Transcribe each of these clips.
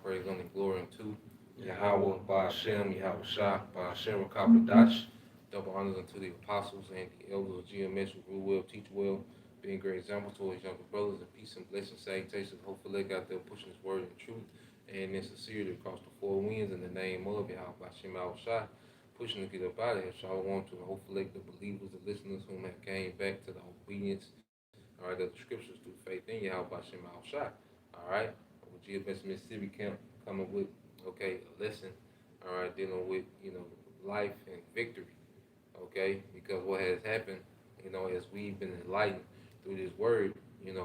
praise, honor, and glory unto Yahweh, Ba'ashem, Yahweh Shah, Ba'ashem, Rakabadash. Double honors unto the apostles and the elders of GMS who grew well, teach well, being great examples to his younger brothers, and peace and blessings, salutations, hopefully they got there pushing his word and truth, and in sincerity across the four winds in the name of Yahweh, Ba'ashem, Yahweh Shah, pushing to get up out of here. Shalom to hopefully the believers, the listeners whom have came back to the obedience, all right, of the scriptures through faith in Yahweh, Ba'ashem, Yahweh Shah. All right, with GFS Mississippi Camp coming with, okay, a lesson, all right, dealing with, life and victory, okay, because what has happened, as we've been enlightened through this word,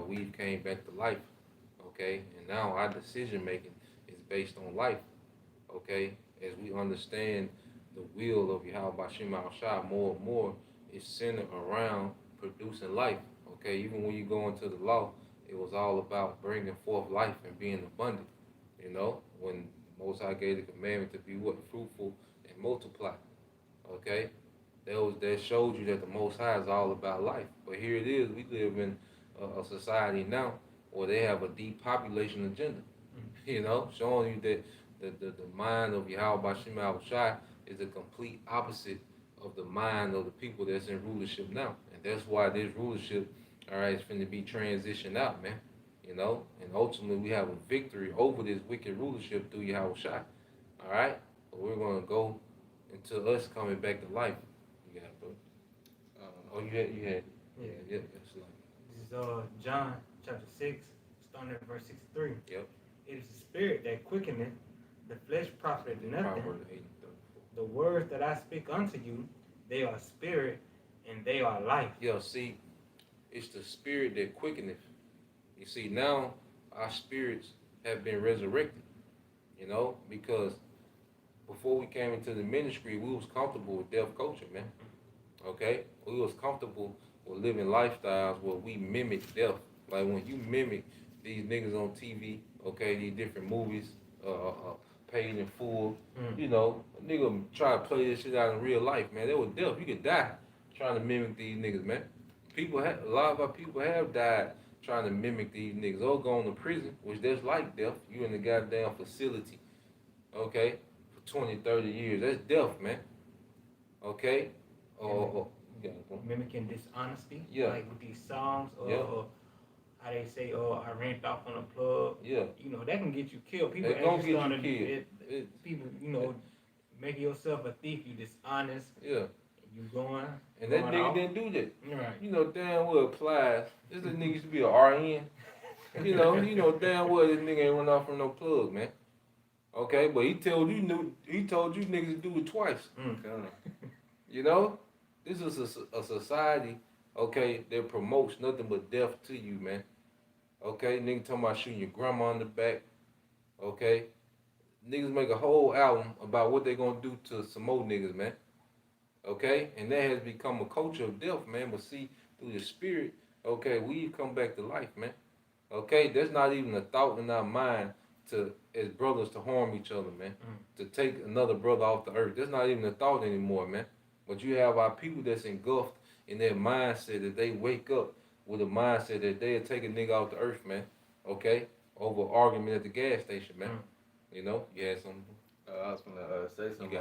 we've came back to life, okay, and now our decision making is based on life, okay, as we understand the will of Yahweh Bashim al Shah more and more, it's centered around producing life, okay, even when you go into the law, it was all about bringing forth life and being abundant, when Most High gave the commandment to be what? Fruitful and multiply, okay, that showed you that the Most High is all about life. But here it is, we live in a society now where they have a depopulation agenda. Showing you that the mind of Yahweh Bashim al Shai is the complete opposite of the mind of the people that's in rulership now. And that's why this rulership, all right, is finna be transitioned out, man. And ultimately we have a victory over this wicked rulership through Yahweh Shai. All right? But we're gonna go into us coming back to life. You got it, bro. Oh, you had. Yeah, that's like. This is John chapter 6, starting at verse 63. Yep. It is the spirit that quickeneth, the flesh profiteth nothing. Proverbs 8 and 34. The words that I speak unto you, they are spirit and they are life. Yeah, see, it's the spirit that quickeneth. You see, now our spirits have been resurrected, because before we came into the ministry, we was comfortable with deaf culture, man. Okay? We was comfortable with living lifestyles where we mimic death. Like when you mimic these niggas on TV, okay, these different movies, paid in full, a nigga try to play this shit out in real life, man. They were deaf. You could die trying to mimic these niggas, man. A lot of our people have died trying to mimic these niggas or going to prison, which that's like death. You in the goddamn facility, okay, for 20, 30 years. That's death, man. Okay? Or mimicking dishonesty, yeah, like with these songs, or how they say, I rent off on a plug. Yeah. That can get you killed. People They gonna get you killed. People, making yourself a thief, you dishonest. Yeah. You going. And that nigga off. Didn't do that. Right. Damn well applies. This nigga used to be a RN. Damn well this nigga ain't run off from no plug, man. Okay, but he told you niggas to do it twice. This is a society, okay, that promotes nothing but death to you, man. Okay, nigga talking about shooting your grandma in the back. Okay, niggas make a whole album about what they gonna do to some more niggas, man. Okay, and that has become a culture of death, man. But see, through the spirit, okay, we've come back to life, man. Okay, there's not even a thought in our mind as brothers to harm each other, man. To take another brother off the earth. There's not even a thought anymore, man. But you have our people that's engulfed in their mindset that they wake up with a mindset that they'll take a nigga off the earth, man. Okay? Over argument at the gas station, man. You had something? I was going to say something.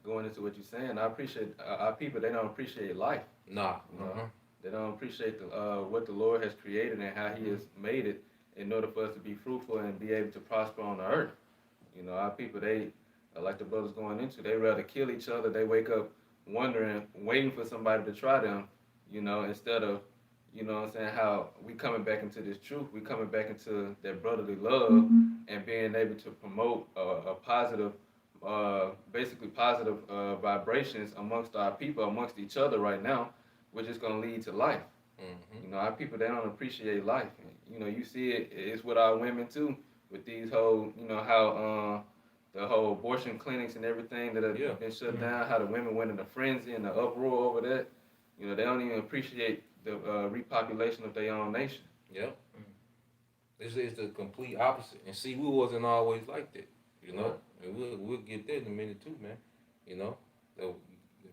Going into what you're saying, I appreciate our people. They don't appreciate life. Nah. They don't appreciate what the Lord has created and how He has made it in order for us to be fruitful and be able to prosper on the earth. Our people, they, like the brothers going into, they rather kill each other. They wake up wondering, waiting for somebody to try them, instead of, what I'm saying, how we coming back into this truth, we coming back into that brotherly love and being able to promote a positive, basically positive vibrations amongst our people, amongst each other right now, which is going to lead to life. Our people, they don't appreciate life. You see it's with our women too, with these whole, how the whole abortion clinics and everything that have been shut down, how the women went into frenzy and the uproar over that. They don't even appreciate the repopulation of their own nation. Yep. This is the complete opposite. And see, we wasn't always like that, And we'll get there in a minute too, man. The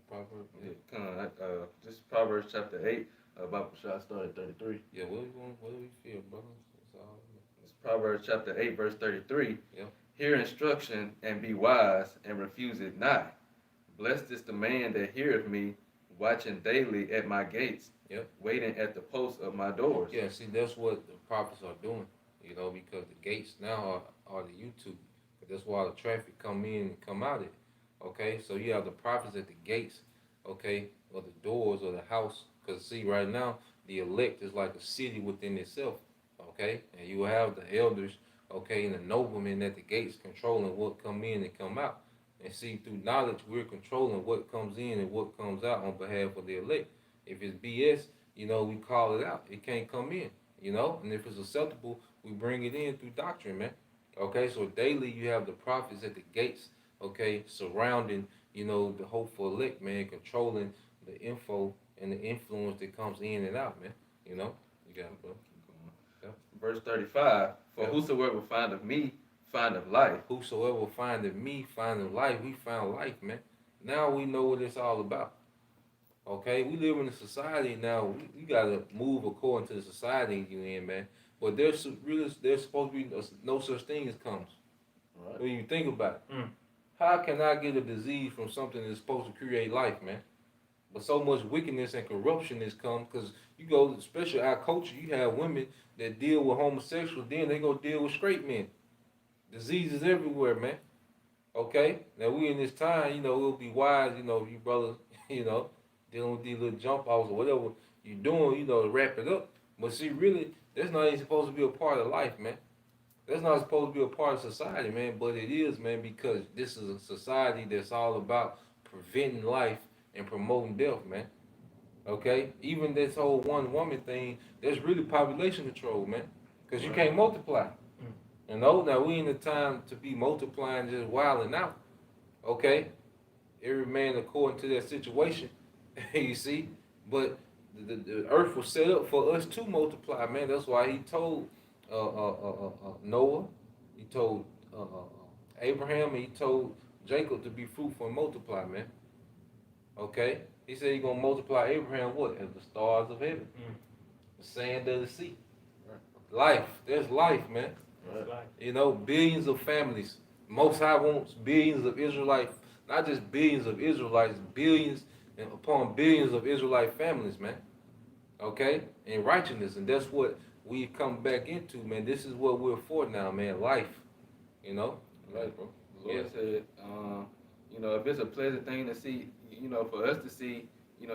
Proverbs. This Proverbs chapter 8, about Bashar started 33. Yeah, what do we feel, brother? Proverbs chapter 8, verse 33. Yep. Hear instruction and be wise, and refuse it not. Blessed is the man that heareth me, watching daily at my gates, Yep. waiting at the posts of my doors. Yeah, see, that's what the prophets are doing, because the gates now are the YouTube. That's why the traffic come in and come out it. Okay, so you have the prophets at the gates, okay, or the doors of the house. Because see, right now, the elect is like a city within itself, okay? And you have the elders, okay, and the noblemen at the gates controlling what come in and come out. And see, through knowledge, we're controlling what comes in and what comes out on behalf of the elect. If it's BS, we call it out. It can't come in, and if it's acceptable, we bring it in through doctrine, man. Okay, so daily you have the prophets at the gates, okay, surrounding, the hopeful elect, man, controlling the info and the influence that comes in and out, man. You got it, bro. Yep. Verse 35. For Yep. whosoever findeth me findeth life. Whosoever findeth me findeth life. We found life, man. Now we know what it's all about. Okay, we live in a society now. We gotta move according to the society you in, man. But there's supposed to be no such thing as comes. Right. When you think about it, Mm. how can I get a disease from something that's supposed to create life, man? But so much wickedness and corruption has come because you go, especially our culture, you have women that deal with homosexuals, then they go deal with straight men. Diseases everywhere, man. Okay? Now we in this time, it'll be wise, you brothers, dealing with these little jump outs or whatever you doing, to wrap it up. But see, really, that's not even supposed to be a part of life, man. That's not supposed to be a part of society, man. But it is, man, because this is a society that's all about preventing life and promoting death, man. Okay? Even this whole one woman thing, that's really population control, man. Because you can't multiply. Now we in the time to be multiplying, just wilding out. Okay? Every man according to their situation. You see? But the earth was set up for us to multiply, man. That's why he told Noah, he told Abraham, and he told Jacob to be fruitful and multiply, man. Okay? He said he's gonna multiply Abraham what? As the stars of heaven. The sand of the sea. Life. There's life, man. Right. Billions of families. Most High wants billions of Israelites, not just billions of Israelites, billions and upon billions of Israelite families, man. Okay? In righteousness. And that's what we come back into, man. This is what we're for now, man. Life. Right, bro. The Lord said, if it's a pleasant thing to see, for us to see,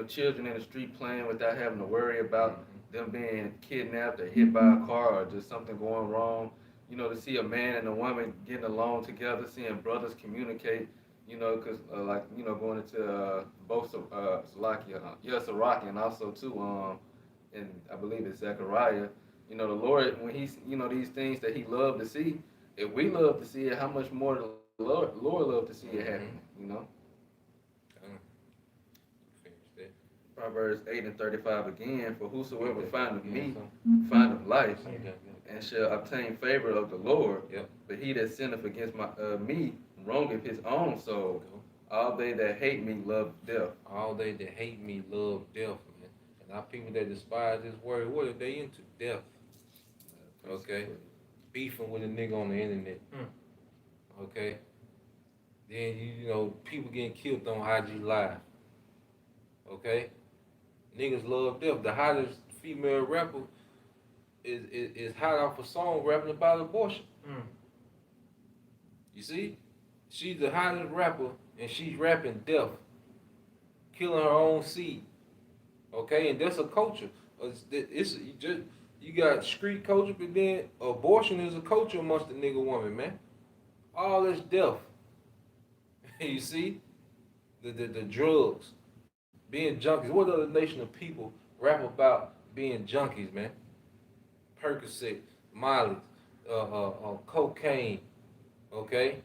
children in the street playing without having to worry about them being kidnapped or hit by a car or just something going wrong, to see a man and a woman getting along together, seeing brothers communicate, because going into both Sirach and also too, and I believe it's Zechariah, the Lord, when he's, these things that he loved to see, if we love to see it, how much more the Lord loved to see it happen, Proverbs 8 and 35 again, for whosoever findeth me findeth life, and shall obtain favor of the Lord. Yep. But he that sinneth against me wrongeth his own soul. All they that hate me love death. All they that hate me love death, man. And our people that despise this word, what are they into? Death. Okay? Beefing with a nigga on the internet. Okay? Then, people getting killed on IG Live. Okay? Niggas love death. The hottest female rapper is hot off a song rapping about abortion. You see? She's the hottest rapper and she's rapping death. Killing her own seed. Okay? And that's a culture. You got street culture, but then abortion is a culture amongst the nigga woman, man. All this death. You see? The drugs. Being junkies. What other nation of people rap about being junkies, man? Percocet, Molly, cocaine, okay?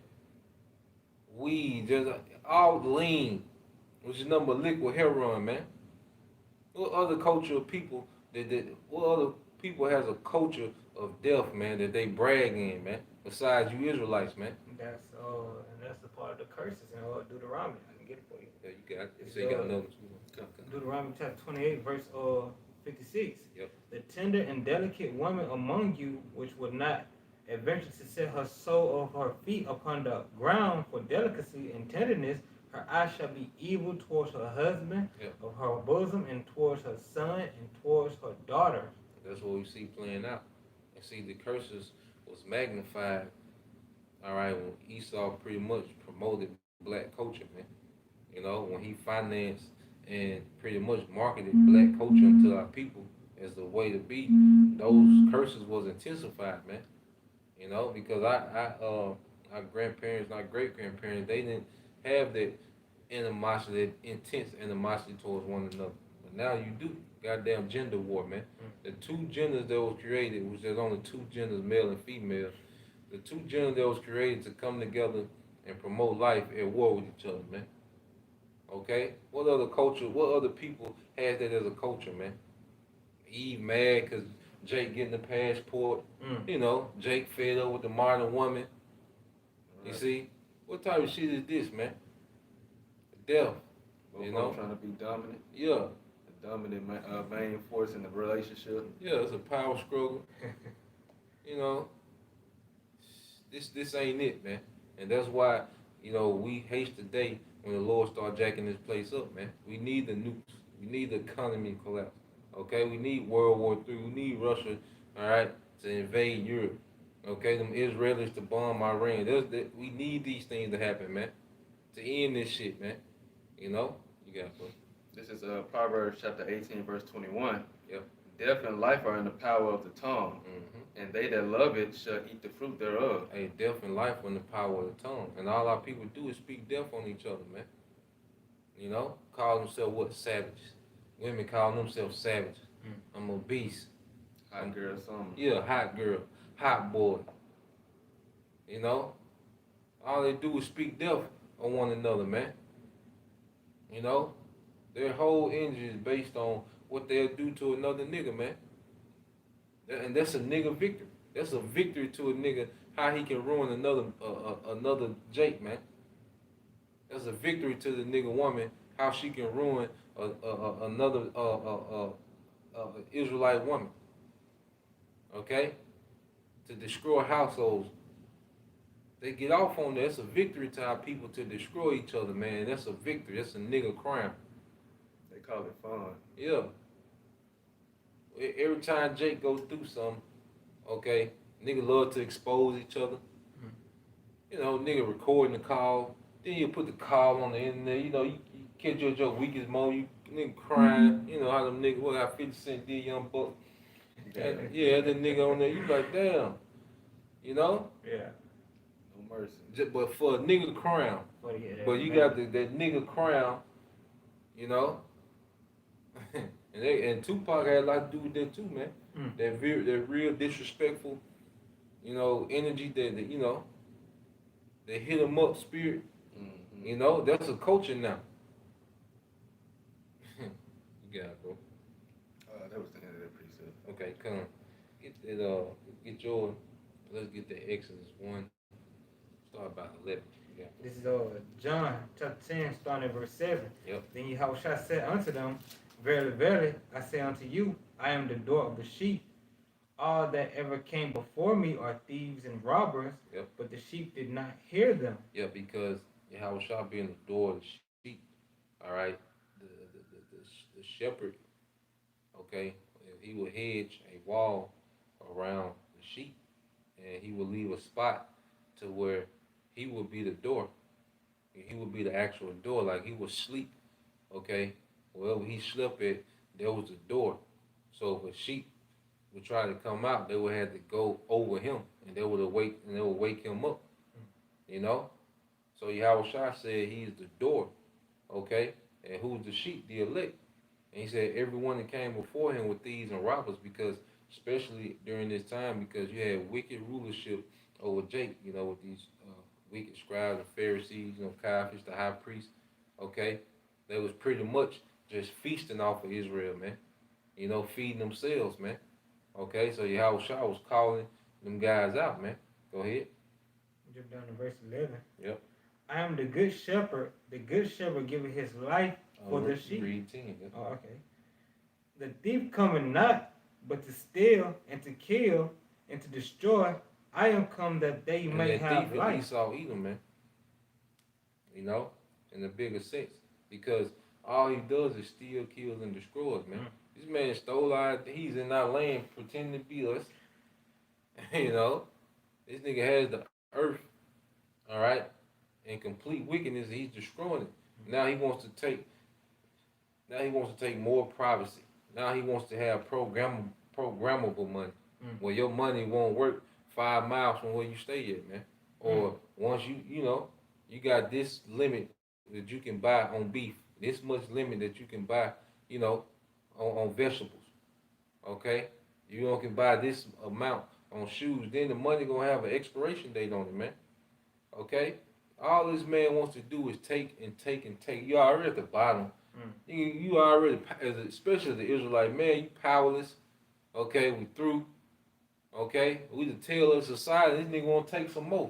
Weed, just all lean, which is number liquid heroin, man. What other culture of people what other people has a culture of death, man, that they brag in, man? Besides you Israelites, man. That's a part of the curses in Deuteronomy. I can get it for you. Yeah, you got it. You say you got another two. Deuteronomy chapter 28, verse 56. Yep. The tender and delicate woman among you, which would not adventure to set her sole of her feet upon the ground for delicacy and tenderness. Her eyes shall be evil towards her husband Yeah. of her bosom, and towards her son, and towards her daughter. That's what we see playing out. And see, the curses was magnified, all right, when Esau pretty much promoted black culture, man. You know, when he financed and pretty much marketed black culture into our people as the way to be, those curses was intensified, man. You know, because our grandparents, our great grandparents, they didn't have that animosity, that intense animosity towards one another. But now you do. Goddamn gender war, man. The two genders that was created, which there's only two genders, male and female. The two genders that was created to come together and promote life at war with each other, man. Okay? What other culture, what other people had that as a culture, man? Eve mad because Jake getting the passport. You know, Jake fed up with the modern woman. You see? What type of shit is this, man? Death. Both You of know? them trying to be dominant. Yeah. The dominant main force in the relationship. Yeah, it's a power struggle. You know, this ain't it, man. And that's why, you know, we haste the day when the Lord start jacking this place up, man. We need the nukes. We need the economy to collapse. Okay, we need World War III. We need Russia, all right, to invade Europe. Okay, them Israelis to bomb Iran. We need these things to happen, man, to end this shit, man. You know, you got it, bro. This is Proverbs chapter 18, verse 21. Yep. Death and life are in the power of the tongue, and they that love it shall eat the fruit thereof. Hey, death and life are in the power of the tongue. And all our people do is speak death on each other, man. You know, call themselves what? Savages. Women call themselves savages. I'm a beast. Hot girl, something. Yeah, hot girl, hot boy. You know, all they do is speak death on one another, man. You know, their whole energy is based on what they'll do to another nigga, man. And that's a nigga victory. That's a victory to a nigga how he can ruin another Jake, man. That's a victory to the nigga woman how she can ruin another Israelite woman. Okay, to destroy households. They get off on that. It's a victory to our people to destroy each other, man. That's a victory. That's a nigga crime. They call it fun. Yeah. Every time Jake goes through something, okay, nigga love to expose each other. You know, nigga recording the call. Then you put the call on the internet. You know, you catch your weakest moment. You nigga crying. You know how them niggas, what got 50 Cent did, Young Buck. Yeah, that nigga on there. You like, damn. You know? Yeah. No mercy. But for a nigga crown. But you got that nigga crown, you know? and Tupac had a lot to do with that too, man. That real disrespectful, you know, energy that you know, that hit him up spirit. You know, that's a culture now. You got it, bro. That was the end of that precept. Okay, come. Get that get your let's get the Exodus 1. Start about 11. Yeah. This is John chapter 10, starting at verse 7. Yep. Then Yahushua said unto them, Verily, verily, I say unto you, I am the door of the sheep. All that ever came before me are thieves and robbers, Yep. but the sheep did not hear them. Yeah, because Yahushua being the door of the sheep, all right, the shepherd, okay, he will hedge a wall around the sheep, and he will leave a spot to where he will be the door. He will be the actual door, like he will sleep, okay. Wherever he slept at, there was a door. So if a sheep would try to come out, they would have to go over him, and they would wake him up. You know? So Yahushua said he's the door, okay? And who's the sheep? The elect. And he said everyone that came before him were thieves and robbers, because especially during this time, because you had wicked rulership over Jake, you know, with these wicked scribes and Pharisees, you know, Caiaphas, the high priest, okay? They was pretty much just feasting off of Israel, man. You know, feeding themselves, man. Okay, so Yahushua was calling them guys out, man. Go ahead. Jump down to verse 11. Yep. I am the good shepherd. The good shepherd giveth his life for the sheep. Read 10. Yeah. Oh, okay. The thief cometh not, but to steal and to kill and to destroy. I am come that they And may that have thief is life. Esau Edom, man. You know, in a bigger sense, because all he does is steal, kills, and destroys, man. Mm. This man stole our. He's in our land pretending to be us. You know, this nigga has the earth, all right, in complete wickedness. He's destroying it. Now he wants to take. Now he wants to take more privacy. Now he wants to have programmable money, where your money won't work 5 miles from where you stay at, man. Or once you got this limit that you can buy on beef, this much limit that you can buy, you know, on vegetables. Okay, you can buy this amount on shoes. Then the money gonna have an expiration date on it, man. Okay, all this man wants to do is take and take and take. You already at the bottom. You already, especially the Israelite man, you powerless. Okay, we through. Okay, we the tail of society. This nigga want to take some more.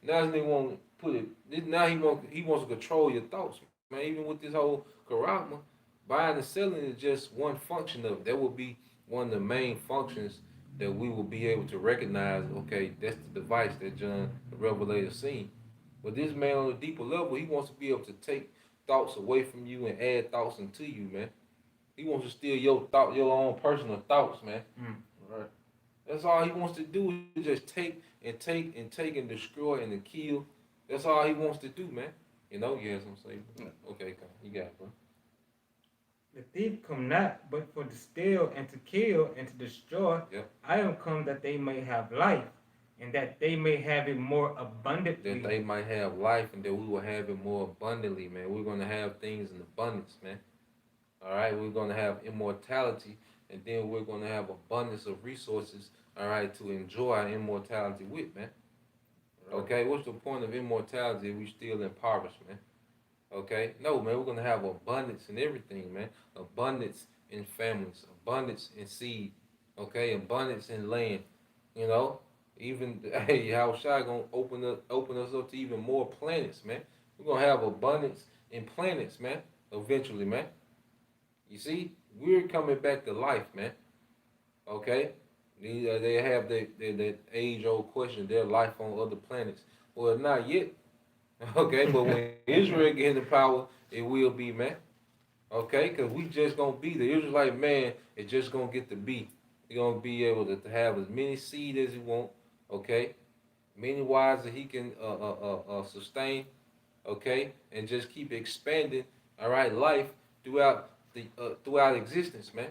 Now this nigga want to put it. Now he wants to control your thoughts, man. Even with this whole Karama, buying and selling is just one function of it. That will be one of the main functions that we will be able to recognize. Okay, that's the device that John the Revelator seen. But this man on a deeper level, he wants to be able to take thoughts away from you and add thoughts into you, man. He wants to steal your own personal thoughts, man. Right. That's all he wants to do is just take and take and take and destroy and to kill. That's all he wants to do, man. You know, you have something to say. Okay, come. You got it, bro. The thief come not but for to steal and to kill and to destroy. Yep. I am come that they may have life, and that they may have it more abundantly. That they might have life and that we will have it more abundantly, man. We're gonna have things in abundance, man. All right, we're gonna have immortality, and then we're gonna have abundance of resources. All right, to enjoy our immortality with, man. Right. Okay, what's the point of immortality if we still impoverished, man? Okay, no, man, we're gonna have abundance in everything, man. Abundance in families, abundance in seed, okay, abundance in land. You know, even hey, how Shai gonna open us up to even more planets, man. We're gonna have abundance in planets, man. Eventually, man. You see, we're coming back to life, man. Okay, they have that age old question: their life on other planets. Well, not yet. Okay, but when Israel get into power, it will be, man. Okay, because we just gonna be the Israelite man is just gonna get to be. He gonna be able to have as many seed as he want. Okay, many wives that he can sustain. Okay, and just keep expanding. All right, life throughout existence, man.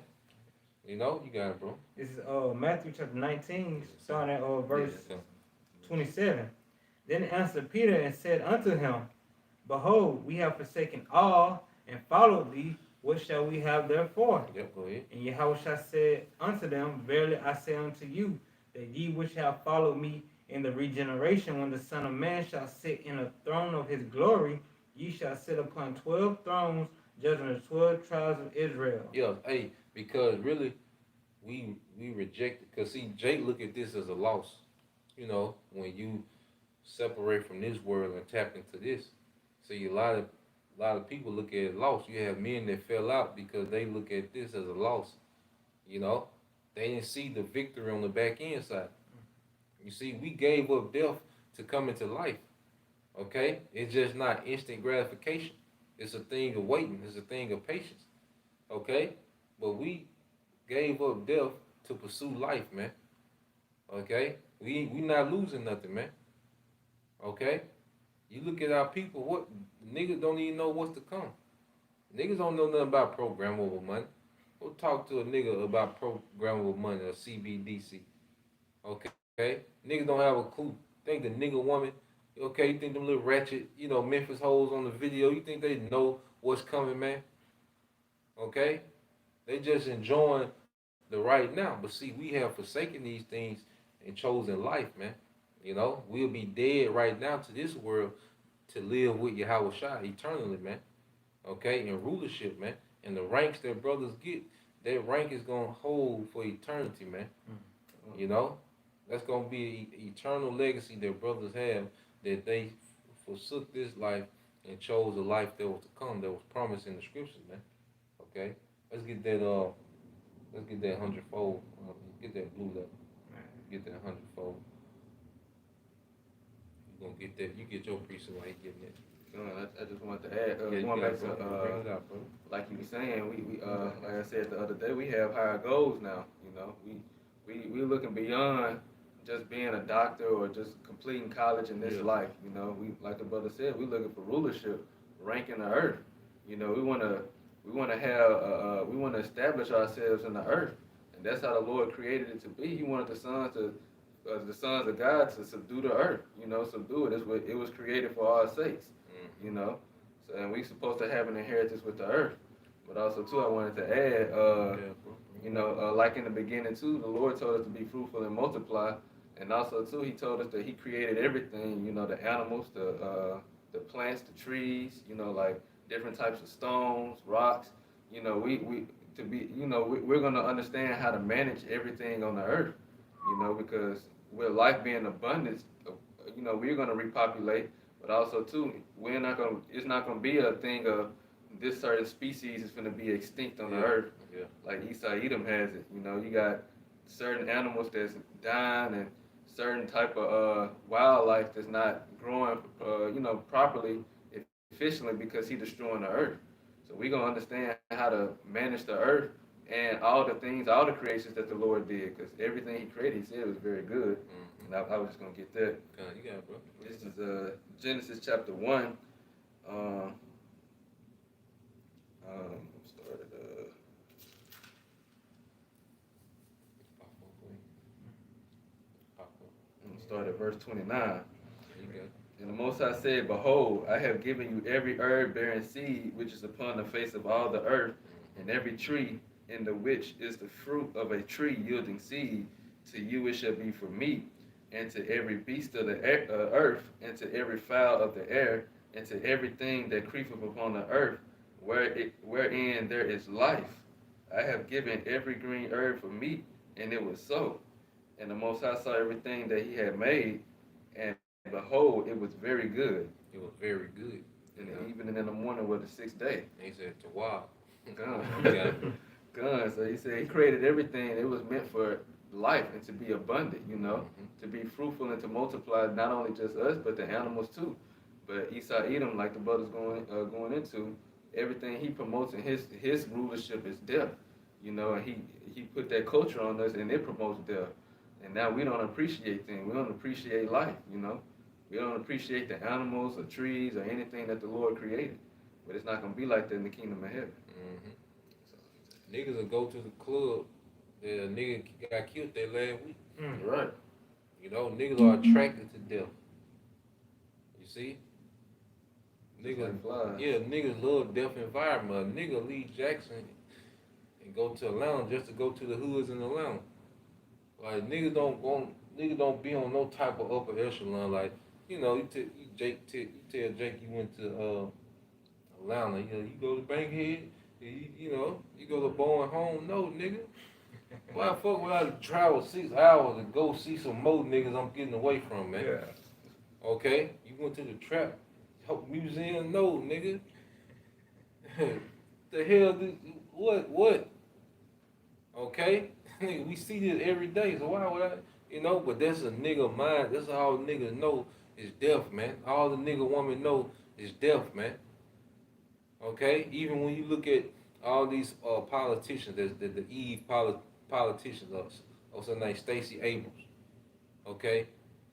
You know, you got it, bro. This is Matthew chapter 19, starting at verse Yeah. 27. Then answered Peter and said unto him, Behold, we have forsaken all and followed thee. What shall we have therefore? Yep, go ahead. And Yahushua said unto them, Verily I say unto you, that ye which have followed me in the regeneration, when the Son of Man shall sit in a throne of his glory, ye shall sit upon 12 thrones, judging the 12 tribes of Israel. Yeah, hey, because really, we reject it. Cause see, Jake look at this as a loss. You know, when you separate from this world and tap into this. See, a lot of people look at it loss. You have men that fell out because they look at this as a loss. You know, they didn't see the victory on the back end side. You see, we gave up death to come into life. Okay, it's just not instant gratification. It's a thing of waiting. It's a thing of patience. Okay, but we gave up death to pursue life, man. Okay, we not losing nothing, man. Okay, you look at our people. What niggas don't even know what's to come. Niggas don't know nothing about programmable money. Go talk to a nigga about programmable money or CBDC. Okay, niggas don't have a clue. Think the nigga woman. Okay, you think them little ratchet, Memphis hoes on the video. You think they know what's coming, man? Okay, they just enjoying the right now. But see, we have forsaken these things and chosen life, man. We'll be dead right now to this world to live with Yahweh Shai eternally, man. Okay, in rulership, man. And the ranks that brothers get, that rank is gonna hold for eternity, man. You know, that's gonna be an eternal legacy that brothers have, that they forsook this life and chose a life that was to come, that was promised in the scriptures, man. Okay, let's get that. Let's get that hundredfold. Get that blue level. Get that hundredfold. gonna get that. You get your piece of why you getting it. I just wanted to add, Yeah, you going got back it, bro. to, Bring it out, bro. like you were saying, we like I said the other day, we have higher goals now. You know, we looking beyond just being a doctor or just completing college in this Yeah. life. You know, we like the brother said, we looking for rulership, rank in the earth. You know, we wanna have we wanna establish ourselves in the earth, and that's how the Lord created it to be. He wanted the sons of God to subdue the earth. You know, subdue it. It was created for our sakes. You know, so, and we supposed to have an inheritance with the earth. But also too, I wanted to add, Yeah, bro. you know, like in the beginning too, the Lord told us to be fruitful and multiply, and also too, He told us that He created everything. You know, the animals, the plants, the trees. You know, like different types of stones, rocks. You know, we're gonna understand how to manage everything on the earth. You know, because with life being abundance, you know, we're gonna repopulate. But also too, it's not gonna be a thing of this certain species is gonna be extinct on the earth. Yeah. Like Esau Edom has it. You know, you got certain animals that's dying and certain type of wildlife that's not growing, you know, properly, efficiently because he's destroying the earth. So we're gonna understand how to manage the earth and all the things, all the creations that the Lord did, because everything He created, He said it was very good. And I was just gonna get that. You got it, bro. This is Genesis chapter 1. Started, start at verse 29. You got it. And the Most High said, Behold, I have given you every herb bearing seed which is upon the face of all the earth, and every tree in the which is the fruit of a tree yielding seed. To you it shall be for meat, and to every beast of the earth, and to every fowl of the air, and to everything that creepeth upon the earth, wherein there is life. I have given every green herb for meat, and it was so. And the Most High saw everything that He had made, and behold, it was very good. It was very good. And the evening and the morning was the sixth day. And he said, to wow. Gone. You got it. Gone. So He said He created everything. It was meant for life and to be abundant, you know, to be fruitful and to multiply, not only just us, but the animals too. But Esau Edom, like the brother's going into, everything he promotes in his rulership is death. You know, and he put that culture on us, and it promotes death. And now we don't appreciate things. We don't appreciate life, you know. We don't appreciate the animals or trees or anything that the Lord created. But it's not going to be like that in the kingdom of heaven. Niggas will go to the club. The nigga got killed that last week. Right. You know, niggas are attracted to death. You see? Niggas, like flies. yeah, niggas love death environment. A nigga leave Jackson and go to Atlanta just to go to the hoods in Atlanta. Like niggas don't be on no type of upper echelon. Like, you know, you tell Jake you went to Atlanta. You know, you go to Bankhead. You know, you go to Bowen Home. No, nigga. Why the fuck would I travel 6 hours to go see some more niggas I'm getting away from, man? Yeah. Okay? You went to the Trap Museum? No, nigga. The hell, what? Okay? We see this every day, so why would I, you know, but that's a nigga mind. That's all niggas know is death, man. All the nigga woman know is death, man. Okay? Even when you look at all these politicians, the Eve politicians, also named Stacey Abrams. Okay?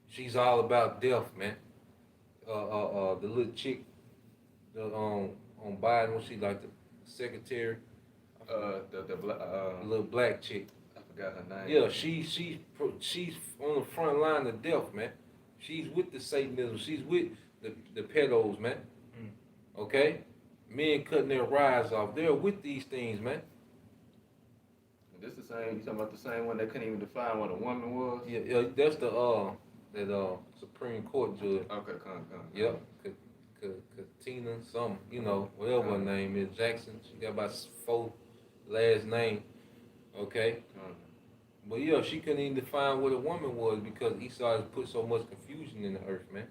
She's all about death, man. The little chick, on Biden, when she like the secretary, The little black chick. I forgot her name. Yeah, she's on the front line of death, man. She's with the Satanism. She's with the pedos, man. Okay? Men cutting their rides off. They're with these things, man. This the same. You talking about the same one that couldn't even define what a woman was? Yeah, that's the that Supreme Court judge. Okay, come. Yep. Katina, something, you know, whatever her name is, Jackson. She got about 4 last name. Okay? But yeah, she couldn't even define what a woman was because Esau has put so much confusion in the earth, man.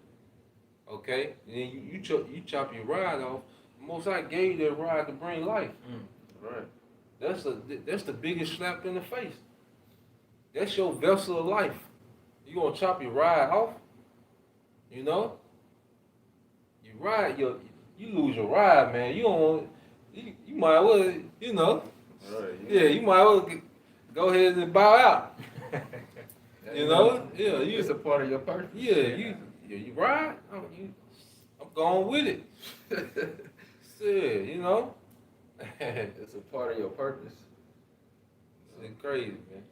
Okay? And then you chop your ride off. Most High gave you that ride to bring life. Right. That's the biggest slap in the face. That's your vessel of life. You gonna chop your ride off? You know, you ride you lose your ride, man. You don't want you might well, you know, Right. yeah, you might well go ahead and bow out. You know, yeah, It's a part of your purpose. yeah, you ride. I'm going with it. Shit, you know. It's a part of your purpose. It's crazy, man.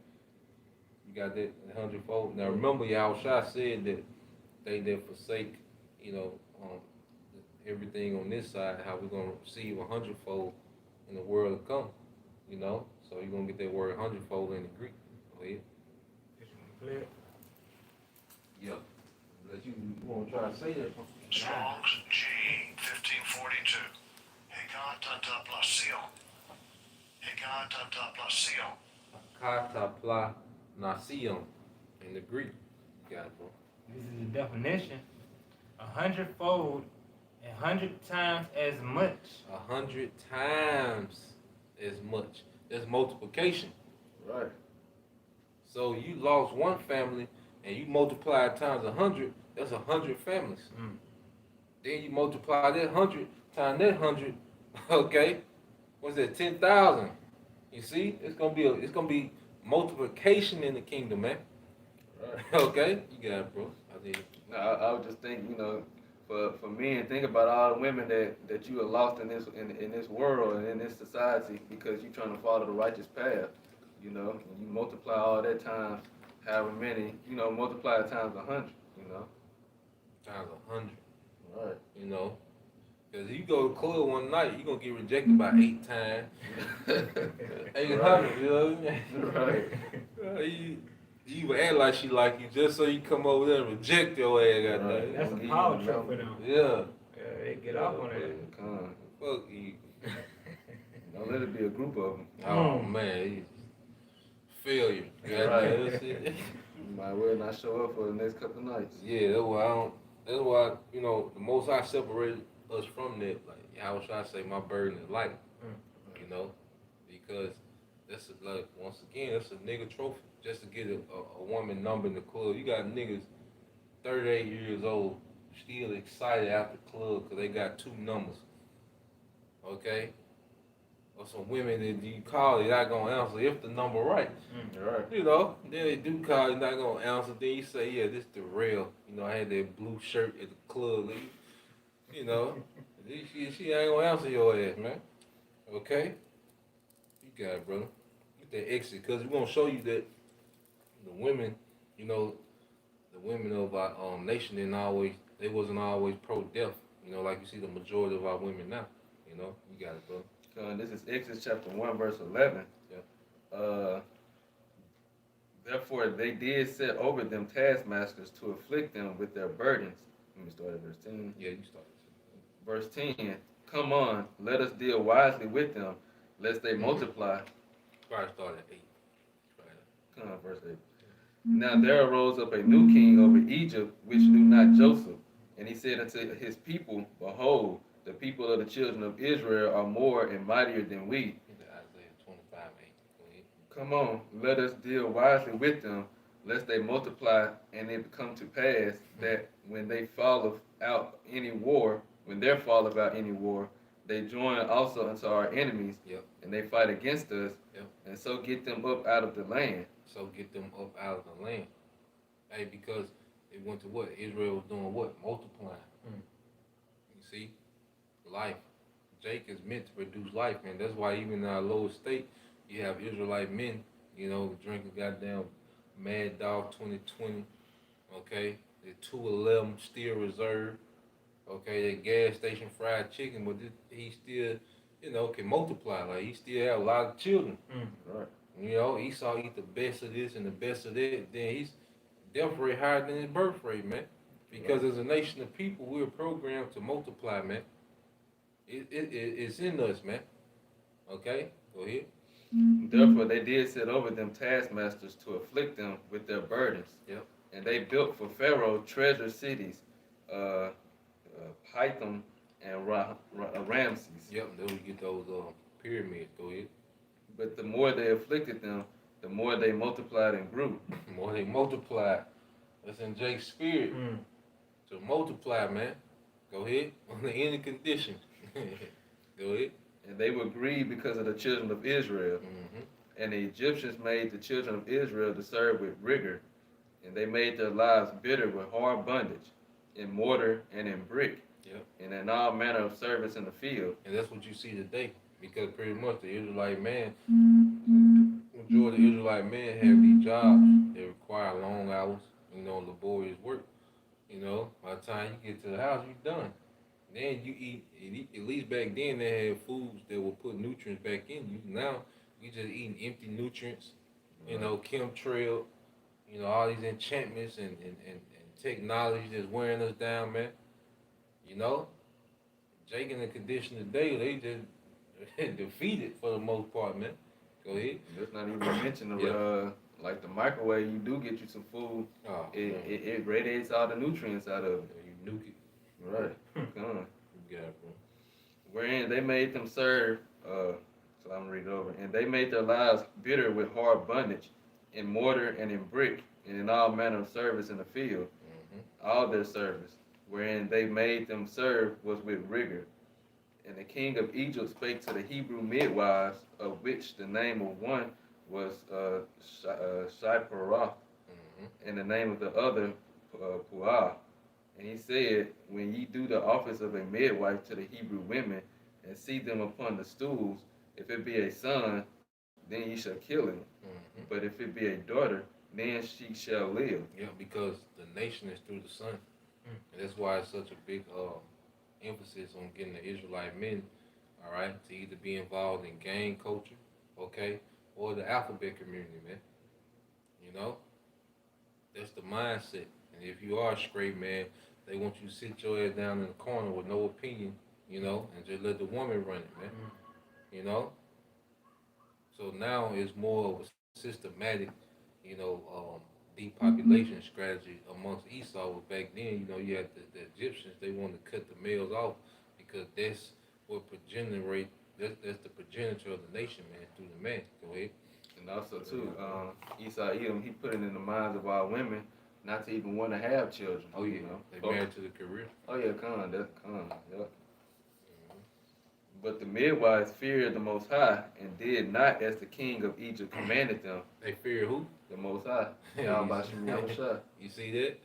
You got that 100-fold. Now remember, Yahushua said that they that forsake, you know, everything on this side, how we're gonna receive 100-fold in the world to come. You know, so you're gonna get that word 100-fold in the Greek. Go ahead. Clear. Yeah. Unless you wanna try to say that. Strong's G 1542. Hekataplasion. Hekataplasion. Katapla nasion in the Greek. You got it, bro. This is the definition. 100-fold, 100 times as much. 100 times as much. That's multiplication. Right. So you lost one family and you multiply it times 100, that's 100 families. Mm. Then you multiply that 100 times that 100, okay? What's that? 10,000. You see? It's gonna be multiplication in the kingdom, man. Right. Okay? You got it, bro. I did. No, I would just think, for men, think about all the women that you are lost in this world and in this society because you're trying to follow the righteous path. And you multiply all that times, however many, multiply it times 100. Times 100. Right. You know? Because you go to the club one night, you're gonna get rejected by 8 times. 800, you know what I mean? Right. You even act like she like you just so you come over there and reject your ass, goddamn. Right. That's a power trip for them. Yeah. Yeah, they get off on that. Come on. Fuck you. Don't let it be a group of them. Oh man, failure. Goddamn. Right. That's it. You might well not show up for the next couple of nights. Yeah, that's why I don't. That's why the most I separated us from that. Like how should I say, my burden is light. You know, because that's like once again, that's a nigga trophy just to get a woman number in the club. You got niggas 38 years old still excited after the club because they got 2 numbers. Okay. Or some women that you call, they're not gonna answer if the number right. Right. Then they do call, you're not gonna answer. Then you say, yeah, this the real. I had that blue shirt at the club. She ain't gonna answer your ass, man. Okay? You got it, brother. Get that exit, because we're gonna show you that the women, the women of our nation they wasn't always pro-death. Like you see the majority of our women now. You got it, brother. This is Exodus chapter 1, verse 11. Yeah. Therefore, they did set over them taskmasters to afflict them with their burdens. Let me start at verse 10. Yeah, you started. Verse 10. Come on, let us deal wisely with them, lest they multiply. Probably started at 8. Come on, verse 8. Now there arose up a new king over Egypt, which knew not Joseph. And he said unto his people, Behold, the people of the children of Israel are more and mightier than we. Isaiah 25:8. Come on, let us deal wisely with them, lest they multiply, and it come to pass that when there falleth out any war, they join also unto our enemies, Yep. and they fight against us, Yep. and so get them up out of the land. So get them up out of the land. Hey, because it went to what? Israel was doing what? Multiplying. You see? Life. Jake is meant to produce life, man. That's why even in our lowest state, you have Israelite men, drinking goddamn Mad Dog 2020, okay? The 211 Steel Reserve, okay? That gas station fried chicken, but he still, can multiply. Like, he still have a lot of children. Right. Esau eat the best of this and the best of that. Then he's death rate higher than his birth rate, man. Because as a nation of people, we're programmed to multiply, man. It's in us, man. Okay? Go ahead. Therefore they did set over them taskmasters to afflict them with their burdens. Yep. And they built for Pharaoh treasure cities, Pithom and Ramses. Yep, then we get those pyramids. Go ahead. But the more they afflicted them, the more they multiplied and grew. The more they multiply. That's in Jake's spirit. To multiply, man. Go ahead. Under any condition. Go ahead. And they were grieved because of the children of Israel. Mm-hmm. And the Egyptians made the children of Israel to serve with rigor, and they made their lives bitter with hard bondage, in mortar and in brick, Yep. and in all manner of service in the field. And that's what you see today. Because pretty much the Israelite man, majority of the Israelite men have these jobs that require long hours, laborious work. By the time you get to the house, you're done. Then you eat, at least back then they had foods that would put nutrients back in you. Now, you just eating empty nutrients, chemtrail, all these enchantments and technology that's wearing us down, man. Jake in the condition today, they just defeated for the most part, man. Go ahead. Let's not even mention the like the microwave. You do get you some food. Oh, It radiates all the nutrients out of it. you nuke it. Right. Come on. You got it, bro. Wherein they made them serve. So I'm gonna read it over. And they made their lives bitter with hard bondage, in mortar and in brick, and in all manner of service in the field. Mm-hmm. All their service, wherein they made them serve, was with rigor. And the king of Egypt spake to the Hebrew midwives, of which the name of one was Shiphrah, Mm-hmm. and the name of the other Puah. And he said, when ye do the office of a midwife to the Hebrew women, and see them upon the stools, if it be a son, then ye shall kill him. Mm-hmm. But if it be a daughter, then she shall live. Yeah, because the nation is through the son. And that's why it's such a big emphasis on getting the Israelite men, all right, to either be involved in gang culture, okay, or the alphabet community, man. That's the mindset. And if you are a straight man, they want you to sit your ass down in the corner with no opinion, and just let the woman run it, man. So now it's more of a systematic, depopulation strategy amongst Esau. But back then, you had the Egyptians, they wanted to cut the males off because that's what that's the progenitor of the nation, man, through the man. Go ahead. And also too, Esau Edom, he put it in the minds of our women not to even want to have children. Oh yeah, they married to the career. Oh yeah, yep. But the midwives feared the Most High and did not as the king of Egypt commanded them. They fear who? The Most High. Yahushua. You see that?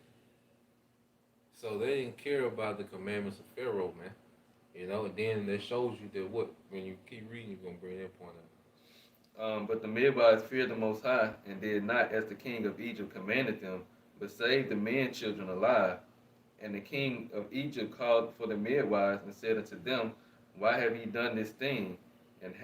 So they didn't care about the commandments of Pharaoh, man. And then that shows you that when you keep reading, you're gonna bring that point up. But the midwives feared the Most High and did not as the king of Egypt commanded them, but saved the men children alive. And the king of Egypt called for the midwives and said unto them, why have ye done this thing, and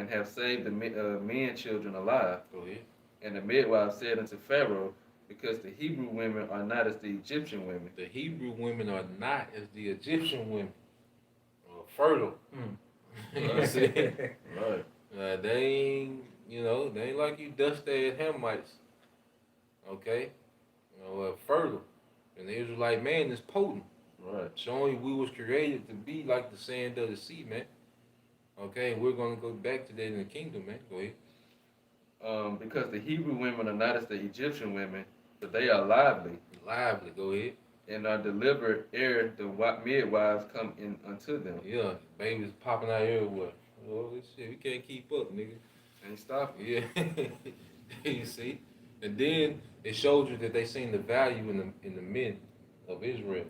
have saved the men children alive? Go ahead. And the midwives said unto Pharaoh, because the Hebrew women are not as the Egyptian women. The Hebrew women are not as the Egyptian women. Fertile. You see? Right. They ain't, they ain't like you dust-ass Hamites. Okay? Fertile. And the Israelite man is potent. Right. Showing we was created to be like the sand of the sea, man. Okay, we're gonna go back to that in the kingdom, man. Go ahead. Because the Hebrew women are not as the Egyptian women, but they are lively, Lively, go ahead. and are delivered ere the midwives come in unto them. Yeah, babies popping out everywhere. Oh, this shit, we can't keep up, nigga. Ain't stopping. Yeah, you see? And then it showed you that they seen the value in the men of Israel.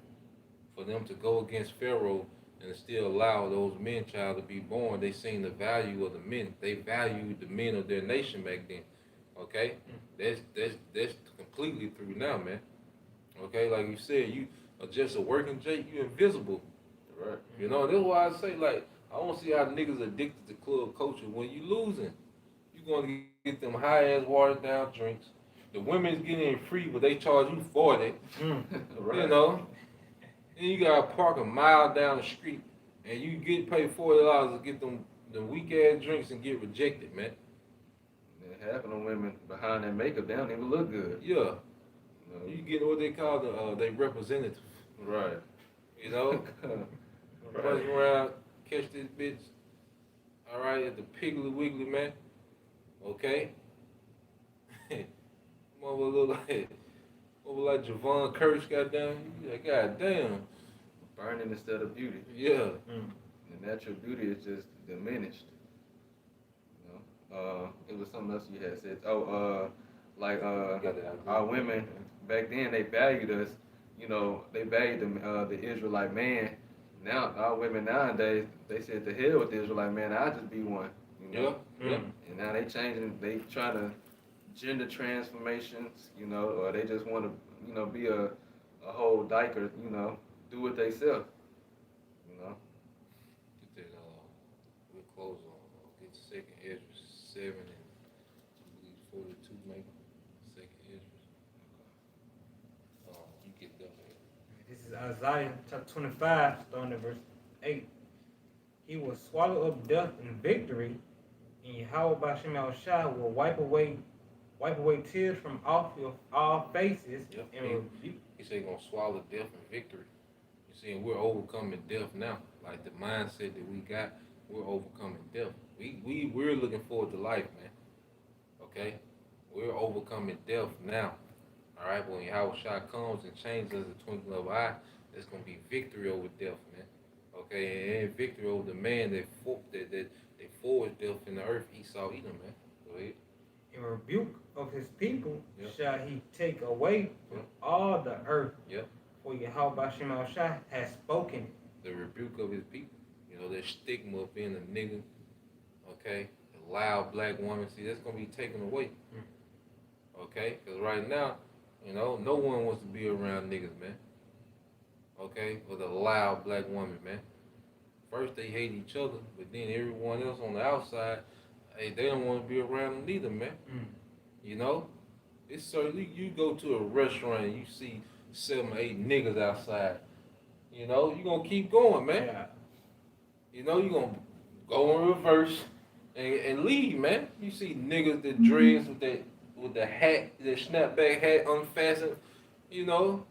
For them to go against Pharaoh and still allow those men child to be born, they seen the value of the men. They valued the men of their nation back then. Okay? That's completely through now, man. Okay, like you said, you are just a working Jake, you invisible. Right. That's why I say, like, I don't see how niggas addicted to club culture when you losing. You gonna get them high ass watered down drinks. The women's getting in free, but they charge you 40. Right. Then you gotta park a mile down the street, and you get paid $40 to get them weak ass drinks and get rejected, man. And half of them women behind that makeup, they don't even look good. Yeah, you get what they call they representative. Right. Running Right. around, catch this bitch. All right, at the Piggly Wiggly, man. Okay. Mother look like What was like Javon Curse, goddamn? You like, goddamn. Burning instead of beauty. Yeah. The natural beauty is just diminished. You know, it was something else you had said. Got that. Our women back then they valued us. You know, they valued the Israelite man. Now our women nowadays they said to hell with the Israelite man. I'll just be one. You know, Yeah. and now they changing. They trying to gender transformations. You know, or they just want to be a whole dyker. You know, do what they sell. You know. Get that, we'll close on, get second Ezra 7 and I believe 42 maybe. Second Ezra. You get that one. This is Isaiah chapter 25, starting at verse 8. He will swallow up death in victory, and Yahweh Bashem El Shai will wipe away tears from off of all faces. Yep. And rebuke. He said he's gonna swallow death and victory. You see, and we're overcoming death now. Like the mindset that we got, we're overcoming death. We're looking forward to life, man. Okay? We're overcoming death now. Alright, when Yahweh Shai comes and changes us a twinkling of an eye, there's gonna be victory over death, man. Okay, and victory over the man that forged death in the earth, Esau Edom, man. Go ahead. In rebuke of his people Yep. shall he take away from Yep. all the earth. Yep. For Yahweh Bashem El Shai has spoken. The rebuke of his people. You know, that stigma of being a nigga, okay? A loud black woman, see, that's gonna be taken away. Okay? Because right now, you know, no one wants to be around niggas, man. Okay? With a loud black woman, man. First they hate each other, but then everyone else on the outside, hey, they don't want to be around them neither, man. You know? It's certainly, you go to a restaurant and you see 7 or 8 niggas outside. You know, you gonna keep going, man. Yeah. You know, you gonna go in reverse and leave, man. You see niggas that dreads with the hat, the snapback hat unfastened, you know,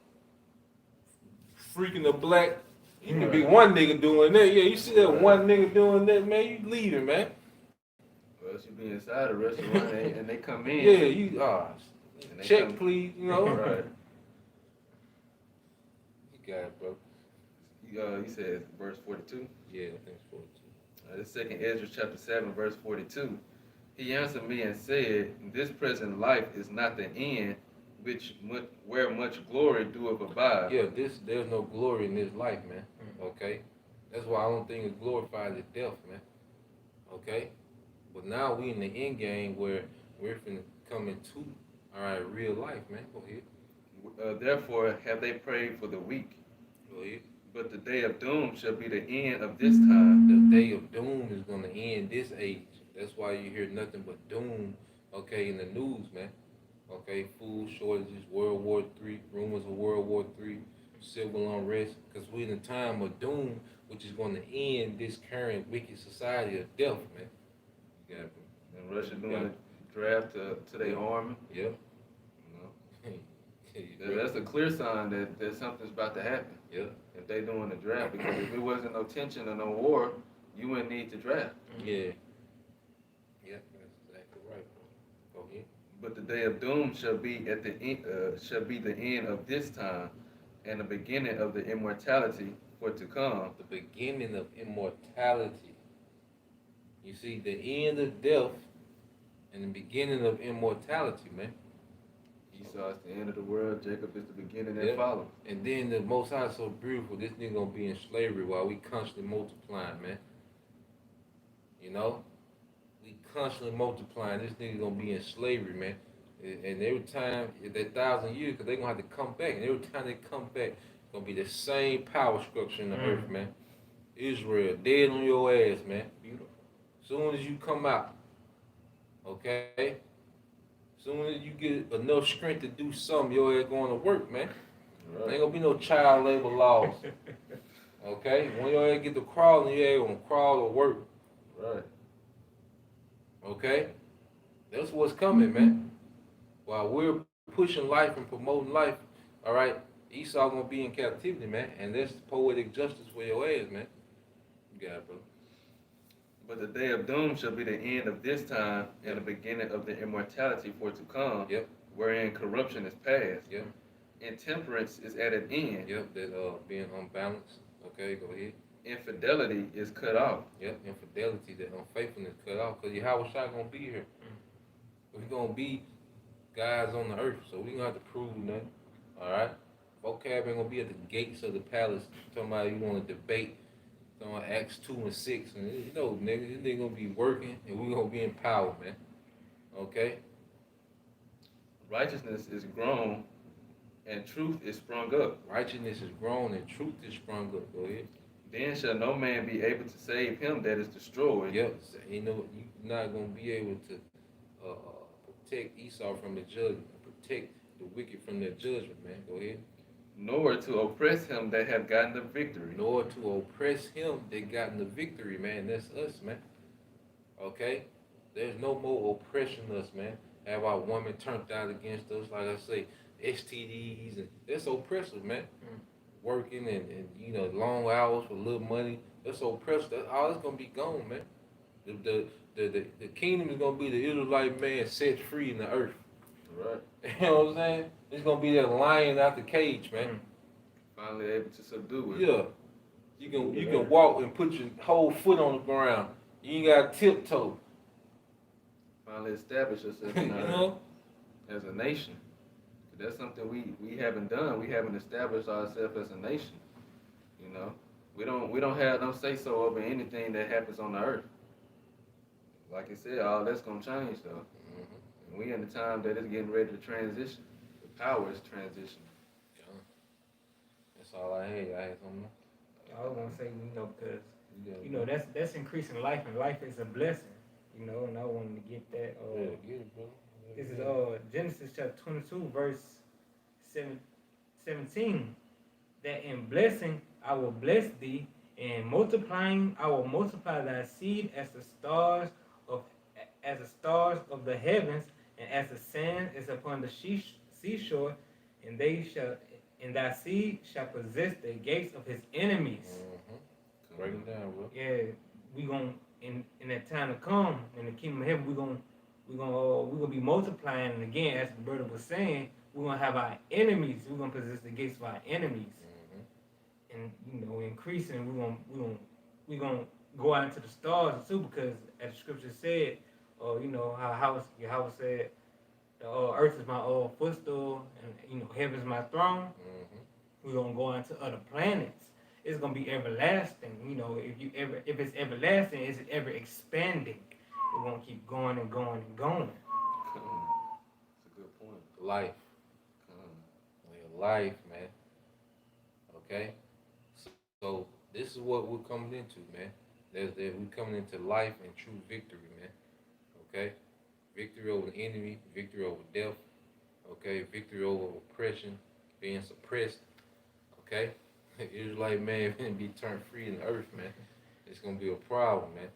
freaking the black. You can be one nigga doing that. Yeah, you see that one nigga doing that, man, you leaving, man. Well, you be inside a restaurant and they come in. Yeah, you and they check come- please, you know. Right. You got it, bro. You said verse 42. Yeah, I think it's 42. The second Ezra chapter 7 verse 42. He answered me and said, this present life is not the end, where much glory doeth abide. Yeah, there's no glory in this life, man. Okay? That's why I don't think it's glorified as death, man. Okay? But now we in the end game where we're finna come into, real life, man. Go ahead. Therefore have they prayed for the weak, Go ahead. but the day of doom shall be the end of this time. The day of doom is gonna end this age. That's why you hear nothing but doom, okay, in the news, man. Okay, food shortages, World War III, rumors of World War III, civil unrest, because we're in a time of doom, which is going to end this current wicked society of death, man. You got it, bro. And Russia doing a draft to their army. Yep. You know, that's a clear sign that something's about to happen. Yep. If they doing the draft, because if it wasn't no tension or no war, you wouldn't need to draft. Yeah. Yep, that's exactly right, bro. Go ahead. But the day of doom shall be at the end, shall be the end of this time, and the beginning of the immortality for to come. The beginning of immortality. You see, the end of death and the beginning of immortality, man. Esau is the end of the world. Jacob is the beginning that Yep. follows. And then the Most High is so beautiful, this nigga gonna be in slavery while we constantly multiplying, man. You know? We constantly multiplying. This nigga gonna be in slavery, man. And every time, that 1,000 years, because they gonna have to come back. And every time they come back, it's gonna be the same power structure in the earth, man. Israel, dead on your ass, man. Beautiful. Soon as you come out, okay? Soon as you get enough strength to do something, your ass going to work, man. There ain't gonna be no child labor laws. Okay? When your ass get to crawling, your ass gonna crawl or work. Right. Okay? That's what's coming, man. While we're pushing life and promoting life, all right, Esau gonna be in captivity, man. And that's poetic justice for your ass, man. You got it, bro. But the day of doom shall be the end of this time, and the beginning of the immortality for to come, Yep. wherein corruption is past. Yep. Intemperance is at an end. Yep, that being unbalanced. Okay, go ahead. Infidelity is cut off. Yep, infidelity, that unfaithfulness cut off. Cause Yahweh Shai gonna be here. We gonna be guys on the earth, so we gonna have to prove nothing. All right. Vocab ain't gonna be at the gates of the palace. Talking about you want to debate. Talking about Acts 2 and 6, and you know, nigga, this nigga gonna be working, and we gonna be in power, man. Okay. Righteousness is grown, and truth is sprung up. Righteousness is grown, and truth is sprung up. Go ahead. Then shall no man be able to save him that is destroyed. Yep. So, you know, you're not gonna be able to protect Esau from the judgment, protect the wicked from their judgment, man. Go ahead. Nor to oppress him that have gotten the victory. Nor to oppress him that gotten the victory, man. That's us, man. Okay? There's no more oppression us, man. Have our woman turned out against us, like I say, STDs, and that's oppressive, man. Working and you know, long hours for little money. That's oppressive. That's all it's gonna be gone, man. The kingdom is gonna be the Israelite man set free in the earth. Right. You know what I'm saying? It's gonna be that lion out the cage, man. Finally able to subdue it. Yeah. You can walk and put your whole foot on the ground. You ain't got to tiptoe. Finally establish yourself You in the earth know? as a nation. That's something we haven't done. We haven't established ourselves as a nation. You know, we don't have no say so over anything that happens on the earth. Like I said, all that's gonna change though. And we in the time that it's getting ready to transition. The power is transitioning. That's all I had. I had something. I was gonna say, you know, because You got you know that's increasing life, and life is a blessing. You know, and I wanted to get that. Yeah, get it, bro. This is Genesis chapter 22, verse 17. That in blessing I will bless thee, and multiplying I will multiply thy seed as the stars of the heavens, and as the sand is upon the seashore, and thy seed shall possess the gates of his enemies. Break it down, bro. Yeah, we gonna in that time to come in the kingdom of heaven, we're gonna be multiplying, and again, as the brother was saying, we're gonna have our enemies. We're gonna possess the gates of our enemies, and you know, increasing. We're gonna go out into the stars too, because as the scripture said, you know how Yahweh said, the earth is my footstool, and you know heaven is my throne. We're gonna go into other planets. It's gonna be everlasting. You know, if it's everlasting, it's ever expanding. We're gonna keep going and going and going. That's a good point. Life. Life, man. Okay? So this is what we're coming into, man. We're coming into life and true victory, man. Okay? Victory over the enemy, victory over death. Okay? Victory over oppression, being suppressed. Okay? Israelite man gonna be turned free in the earth, man. It's gonna be a problem, man.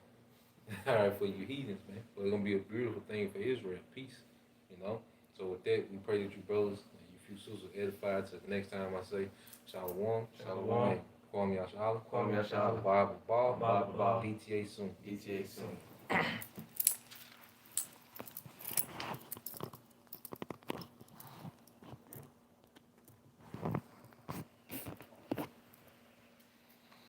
All right, for you heathens, man. But it's gonna be a beautiful thing for Israel, peace. You know. So with that, we pray that you brothers and you few sisters edified. To the next time I say, Shalom, Shalom, Kwame Yashala, Kwame Yashala, Bible Ball, Bible Ball. DTA soon. ETA soon.